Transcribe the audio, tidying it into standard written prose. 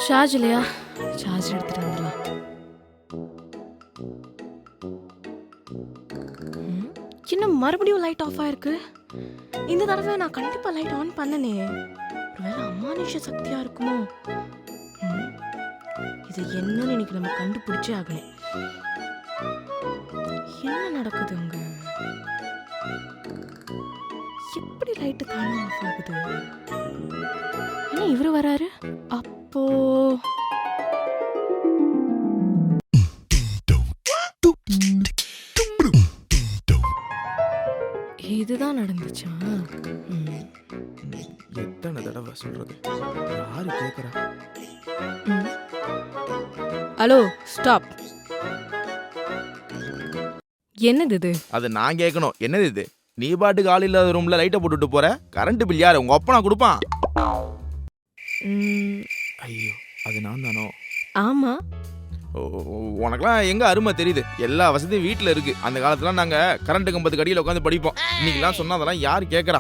Charge இல்லையா? Charge எடுத்துட்டு வந்துடலாம். இன்னும் மறுபடியும் லைட் ஆஃப் ஆயிருக்கு. இந்த தடவை நான் கண்டிப்பா லைட் ஆன் பண்ணனே. ஒருவேளை அமானுஷ சக்தியா இருக்குமோ? இது என்னன்னு இன்னைக்கு நம்ம கண்டுபிடிச்சே ஆகணும். என்ன நடக்குது அங்க? எப்படி லைட்டு தானே ஆஃப் ஆகுது? என்ன இவரு வராரு? அப்போ இதுதான் நடந்துச்சா? எத்தனை தடவை சொல்றது? யாரு கேக்குறா? Hello, stop. என்னது இது? அது நான் கேட்கணும். என்னது இது? நீ பாட்டுக்கு ஆள் இல்லாத ரூம்ல லைட்டை போட்டுட்டு போற. கரண்ட் பில் யாரு? உங்க அப்பனா கொடுப்பான்? ஐயோ, அது நான் தானோ? ஆமா. உனக்கெல்லாம் எங்க அருமை தெரியுது? எல்லா வசதியும் வீட்டுல இருக்கு. அந்த காலத்துல நாங்க கரண்ட் கம்பத்துக்கு அடியில் உட்காந்து படிப்போம். இன்னைக்கெல்லாம் சொன்னா அதெல்லாம் யாரு கேட்கறா?